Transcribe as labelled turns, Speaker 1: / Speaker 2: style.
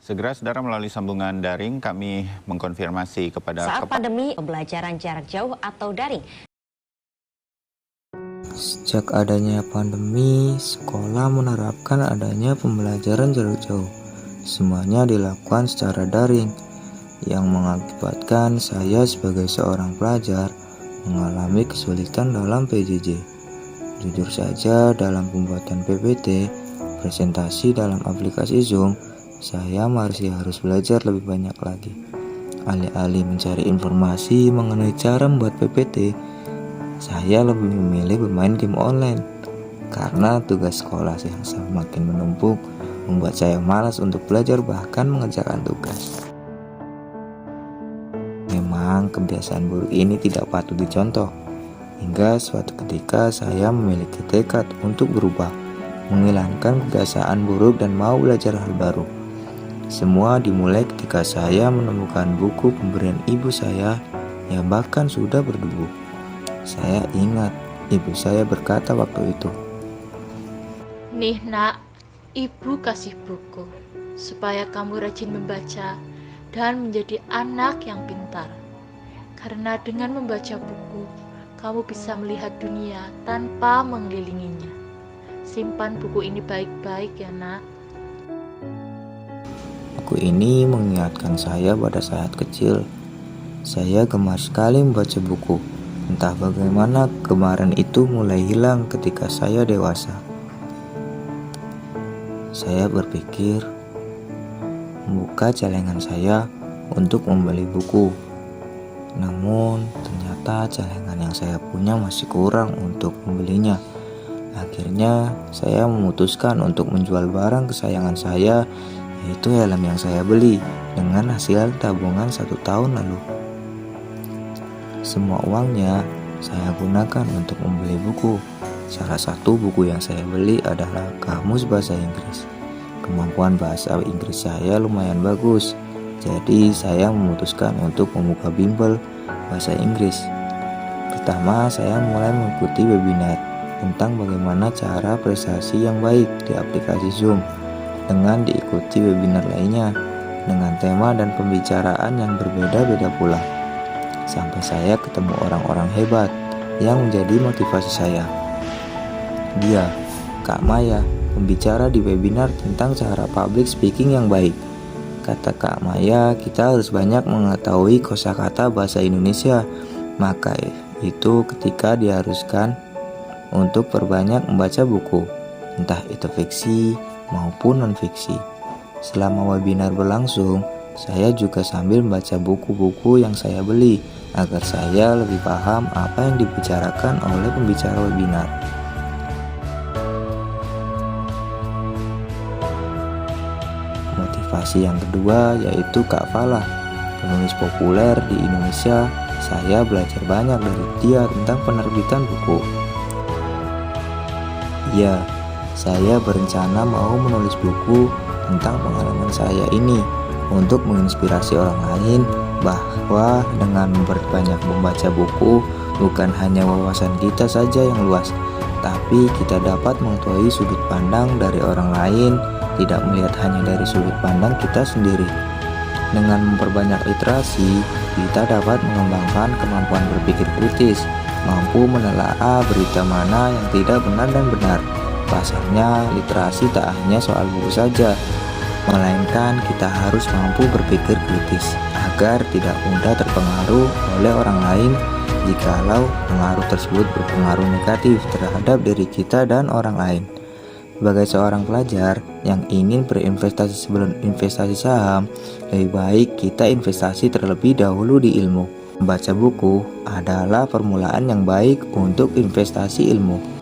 Speaker 1: Segera saudara melalui sambungan daring kami mengkonfirmasi kepada
Speaker 2: Saat pandemi, pembelajaran jarak jauh atau daring.
Speaker 3: Sejak adanya pandemi, sekolah menerapkan adanya pembelajaran jarak jauh. Semuanya dilakukan secara daring, yang mengakibatkan saya sebagai seorang pelajar mengalami kesulitan dalam PJJ. Jujur saja, dalam pembuatan PPT, presentasi dalam aplikasi Zoom, saya masih harus belajar lebih banyak lagi. Alih-alih mencari informasi mengenai cara membuat PPT, saya lebih memilih bermain game online karena tugas sekolah yang semakin menumpuk membuat saya malas untuk belajar bahkan mengerjakan tugas. Memang kebiasaan buruk ini tidak patut dicontoh. Hingga suatu ketika saya memiliki tekad untuk berubah, menghilangkan kebiasaan buruk dan mau belajar hal baru. Semua dimulai ketika saya menemukan buku pemberian ibu saya yang bahkan sudah berdebu. Saya ingat ibu saya berkata waktu itu,
Speaker 4: "Nih nak, ibu kasih buku supaya kamu rajin membaca dan menjadi anak yang pintar. Karena dengan membaca buku, kamu bisa melihat dunia tanpa mengelilinginya. Simpan buku ini baik-baik ya nak."
Speaker 3: buku ini mengingatkan saya pada saat kecil. Saya gemar sekali membaca buku. Entah bagaimana kegemaran itu mulai hilang ketika saya dewasa. Saya berpikir membuka celengan saya untuk membeli buku. Namun ternyata celengan yang saya punya masih kurang untuk membelinya. Akhirnya saya memutuskan untuk menjual barang kesayangan saya, yaitu helm yang saya beli dengan hasil tabungan 1 tahun lalu. Semua uangnya saya gunakan untuk membeli buku. Salah satu buku yang saya beli adalah Kamus Bahasa Inggris. Kemampuan bahasa Inggris saya lumayan bagus, jadi saya memutuskan untuk membuka bimbel bahasa Inggris. Pertama, saya mulai mengikuti webinar tentang bagaimana cara prestasi yang baik di aplikasi Zoom, dengan diikuti webinar lainnya dengan tema dan pembicaraan yang berbeda-beda pula. Sampai saya ketemu orang-orang hebat yang menjadi motivasi saya. Dia, Kak Maya, pembicara di webinar tentang cara public speaking yang baik. Kata Kak Maya, kita harus banyak mengetahui kosakata bahasa Indonesia. Maka itu ketika diharuskan untuk perbanyak membaca buku, entah itu fiksi maupun non-fiksi. Selama webinar berlangsung, saya juga sambil membaca buku-buku yang saya beli agar saya lebih paham apa yang dibicarakan oleh pembicara webinar. Motivasi yang kedua yaitu Kak Falah, penulis populer di Indonesia. Saya belajar banyak dari dia tentang penerbitan buku. Ya, saya berencana mau menulis buku tentang pengalaman saya ini untuk menginspirasi orang lain bahwa dengan memperbanyak membaca buku, bukan hanya wawasan kita saja yang luas, tapi kita dapat mengetahui sudut pandang dari orang lain, tidak melihat hanya dari sudut pandang kita sendiri. Dengan memperbanyak literasi, kita dapat mengembangkan kemampuan berpikir kritis, mampu menelaah berita mana yang tidak benar dan benar. Pasalnya, literasi tak hanya soal buku saja, melainkan kita harus mampu berpikir kritis agar tidak mudah terpengaruh oleh orang lain jikalau pengaruh tersebut berpengaruh negatif terhadap diri kita dan orang lain. Sebagai seorang pelajar yang ingin berinvestasi sebelum investasi saham, lebih baik kita investasi terlebih dahulu di ilmu. Membaca buku adalah permulaan yang baik untuk investasi ilmu.